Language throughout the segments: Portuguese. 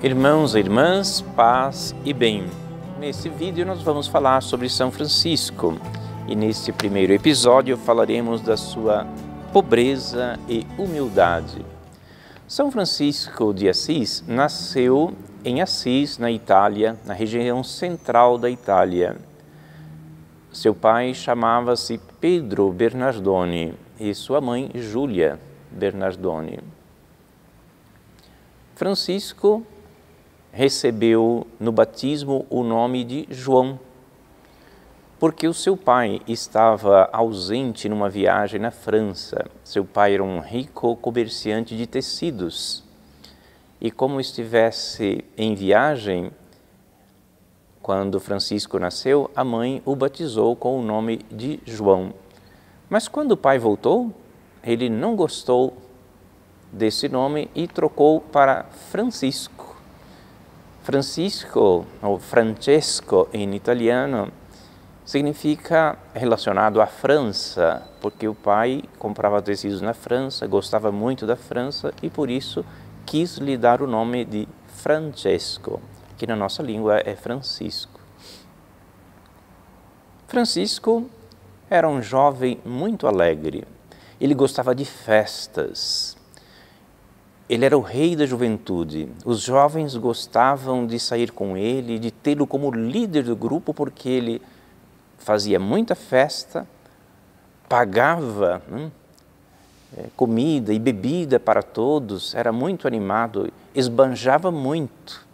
Irmãos e irmãs, paz e bem. Nesse vídeo nós vamos falar sobre São Francisco e neste primeiro episódio falaremos da sua pobreza e humildade. São Francisco de Assis nasceu em Assis, na Itália, na região central da Itália. Seu pai chamava-se Pedro Bernardone e sua mãe Júlia Bernardone. Francisco recebeu no batismo o nome de João, porque o seu pai estava ausente numa viagem na França. Seu pai era um rico comerciante de tecidos e, como estivesse em viagem, quando Francisco nasceu, a mãe o batizou com o nome de João. Mas quando o pai voltou, ele não gostou desse nome e trocou para Francisco. Francisco, ou Francesco em italiano, significa relacionado à França, porque o pai comprava tecidos na França, gostava muito da França e por isso quis lhe dar o nome de Francesco, que na nossa língua é Francisco. Francisco era um jovem muito alegre, ele gostava de festas. Ele era o rei da juventude. Os jovens gostavam de sair com ele, de tê-lo como líder do grupo, porque ele fazia muita festa, pagava comida e bebida para todos, era muito animado, esbanjava muito.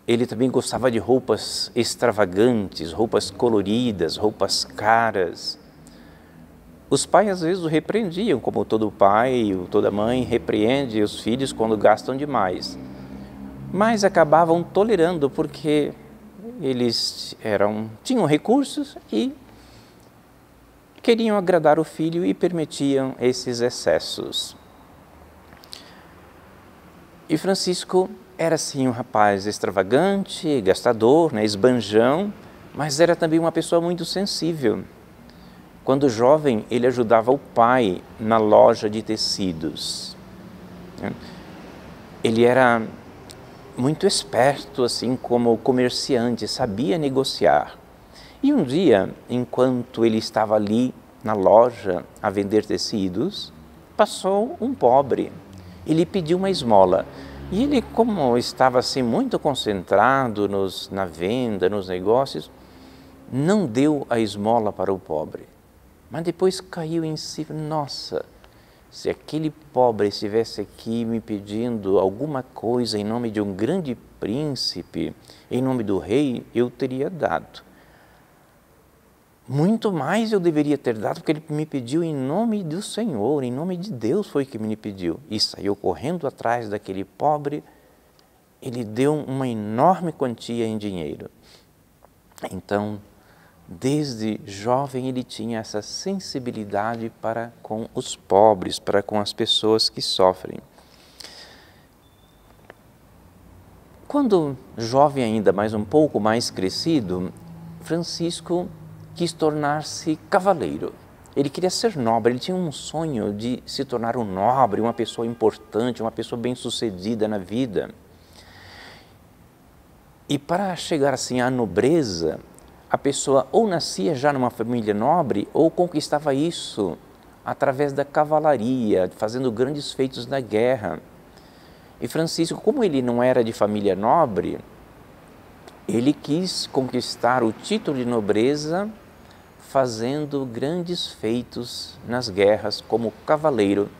Ele também gostava de roupas extravagantes, roupas coloridas, roupas caras. Os pais às vezes o repreendiam, como todo pai ou toda mãe repreende os filhos quando gastam demais. Mas acabavam tolerando porque eles tinham recursos e queriam agradar o filho e permitiam esses excessos. E Francisco era sim um rapaz extravagante, gastador, esbanjão, mas era também uma pessoa muito sensível. Quando jovem, ele ajudava o pai na loja de tecidos. Ele era muito esperto, assim como comerciante, sabia negociar. E um dia, enquanto ele estava ali na loja a vender tecidos, passou um pobre e lhe pediu uma esmola. E ele, como estava assim muito concentrado na venda, nos negócios, não deu a esmola para o pobre. Mas depois caiu em si, nossa, se aquele pobre estivesse aqui me pedindo alguma coisa em nome de um grande príncipe, em nome do rei, eu teria dado. Muito mais eu deveria ter dado, porque ele me pediu em nome do Senhor, em nome de Deus foi que me pediu. E saiu correndo atrás daquele pobre, ele deu uma enorme quantia em dinheiro. Então, desde jovem ele tinha essa sensibilidade para com os pobres, para com as pessoas que sofrem. Quando jovem ainda, mas um pouco mais crescido, Francisco quis tornar-se cavaleiro. Ele queria ser nobre, ele tinha um sonho de se tornar um nobre, uma pessoa importante, uma pessoa bem-sucedida na vida. E para chegar assim à nobreza, a pessoa ou nascia já numa família nobre ou conquistava isso através da cavalaria, fazendo grandes feitos na guerra. E Francisco, como ele não era de família nobre, ele quis conquistar o título de nobreza fazendo grandes feitos nas guerras como cavaleiro.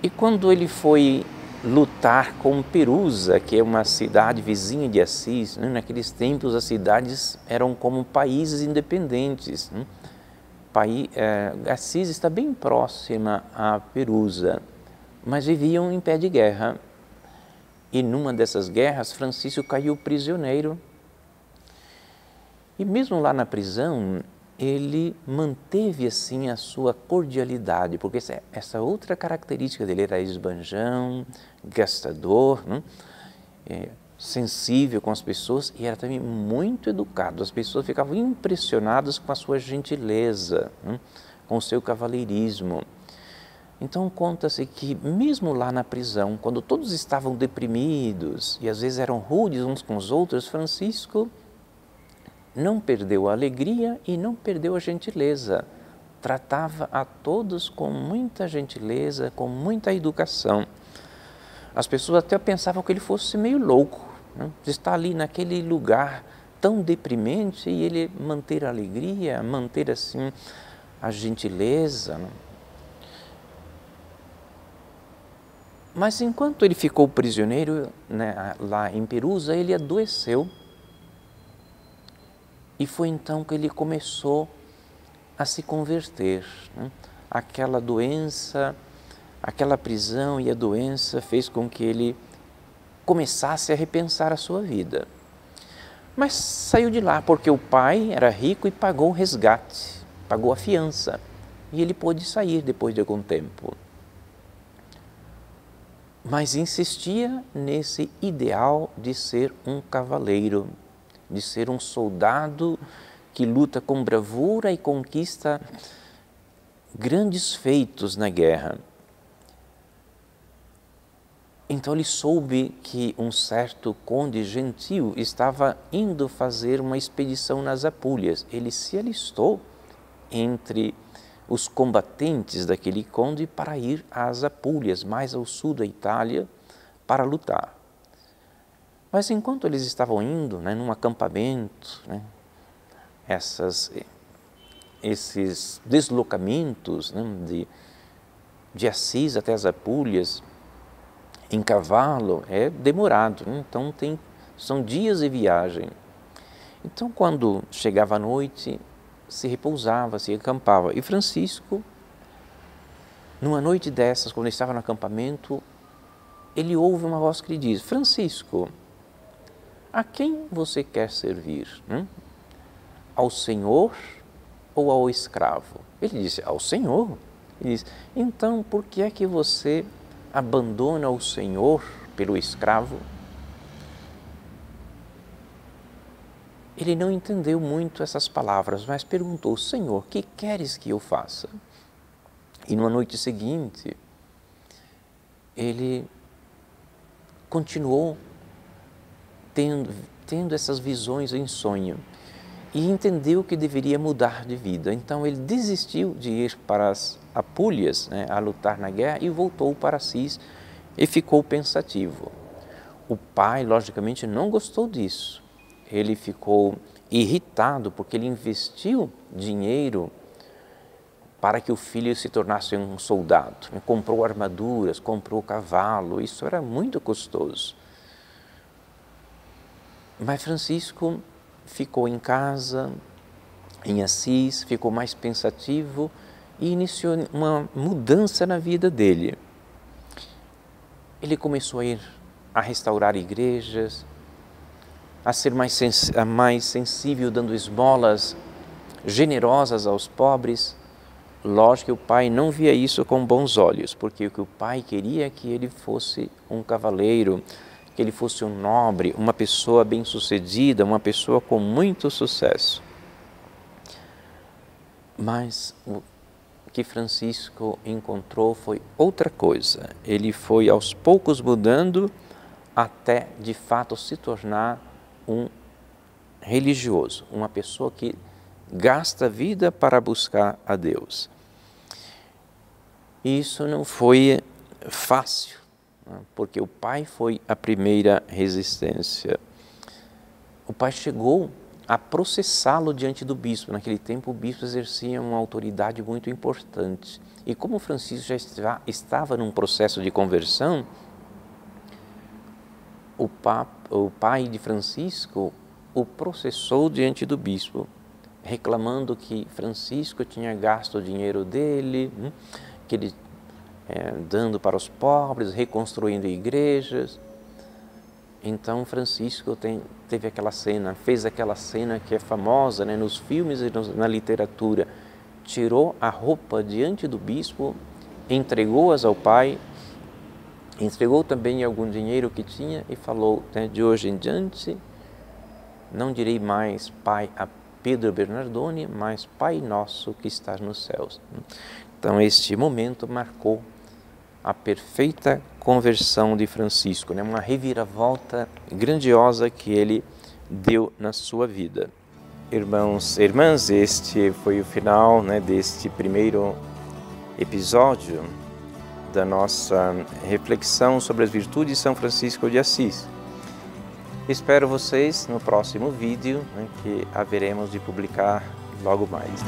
E quando ele foi lutar com Perusa, que é uma cidade vizinha de Assis, naqueles tempos as cidades eram como países independentes. Assis está bem próxima a Perusa, mas viviam em pé de guerra. E numa dessas guerras, Francisco caiu prisioneiro. E mesmo lá na prisão, ele manteve assim a sua cordialidade, porque essa outra característica dele era esbanjão, gastador, sensível com as pessoas e era também muito educado. As pessoas ficavam impressionadas com a sua gentileza, com o seu cavalheirismo. Então conta-se que mesmo lá na prisão, quando todos estavam deprimidos e às vezes eram rudes uns com os outros, Francisco não perdeu a alegria e não perdeu a gentileza. Tratava a todos com muita gentileza, com muita educação. As pessoas até pensavam que ele fosse meio louco, né? De estar ali naquele lugar tão deprimente e ele manter a alegria, manter assim a gentileza, né? Mas enquanto ele ficou prisioneiro, né, lá em Perusa, ele adoeceu. E foi então que ele começou a se converter, né? Aquela doença, aquela prisão e a doença fez com que ele começasse a repensar a sua vida. Mas saiu de lá porque o pai era rico e pagou o resgate, pagou a fiança. E ele pôde sair depois de algum tempo. Mas insistia nesse ideal de ser um cavaleiro, de ser um soldado que luta com bravura e conquista grandes feitos na guerra. Então ele soube que um certo conde gentil estava indo fazer uma expedição nas Apúlias. Ele se alistou entre os combatentes daquele conde para ir às Apúlias, mais ao sul da Itália, para lutar. Mas enquanto eles estavam indo, né, num acampamento, né, esses deslocamentos, né, de Assis até as Apúlias, em cavalo, é demorado, né? Então são dias de viagem. Então quando chegava a noite, se repousava, se acampava. E Francisco, numa noite dessas, quando ele estava no acampamento, ele ouve uma voz que lhe diz: Francisco, a quem você quer servir? Ao Senhor ou ao escravo? Ele disse: ao Senhor. Ele diz: então, por que é que você abandona o Senhor pelo escravo? Ele não entendeu muito essas palavras, mas perguntou: Senhor, que queres que eu faça? E numa noite seguinte, ele continuou tendo essas visões em sonho e entendeu que deveria mudar de vida. Então ele desistiu de ir para as Apúlias, né, a lutar na guerra, e voltou para Assis e ficou pensativo. O pai, logicamente, não gostou disso. Ele ficou irritado porque ele investiu dinheiro para que o filho se tornasse um soldado. Comprou armaduras, comprou cavalo, isso era muito custoso. Mas Francisco ficou em casa, em Assis, ficou mais pensativo e iniciou uma mudança na vida dele. Ele começou a ir a restaurar igrejas, a ser mais sensível, dando esmolas generosas aos pobres. Lógico que o pai não via isso com bons olhos, porque o que o pai queria é que ele fosse um cavaleiro, que ele fosse um nobre, uma pessoa bem-sucedida, uma pessoa com muito sucesso. Mas o que Francisco encontrou foi outra coisa. Ele foi aos poucos mudando até de fato se tornar um religioso, uma pessoa que gasta a vida para buscar a Deus. Isso não foi fácil, né? Porque o pai foi a primeira resistência. O pai chegou a processá-lo diante do bispo. Naquele tempo o bispo exercia uma autoridade muito importante. E como Francisco já estava num processo de conversão, o pai de Francisco o processou diante do bispo, reclamando que Francisco tinha gasto o dinheiro dele, que ele dando para os pobres, reconstruindo igrejas. Então Francisco teve aquela cena, fez aquela cena que é famosa, né, nos filmes e na literatura. Tirou a roupa diante do bispo, entregou-as ao pai, entregou também algum dinheiro que tinha e falou, né, de hoje em diante, não direi mais pai Pedro Bernardone, mas Pai Nosso que estás nos céus. Então este momento marcou a perfeita conversão de Francisco, né? Uma reviravolta grandiosa que ele deu na sua vida. Irmãos e irmãs, este foi o final, né, deste primeiro episódio da nossa reflexão sobre as virtudes de São Francisco de Assis. Espero vocês no próximo vídeo, né, que haveremos de publicar logo mais.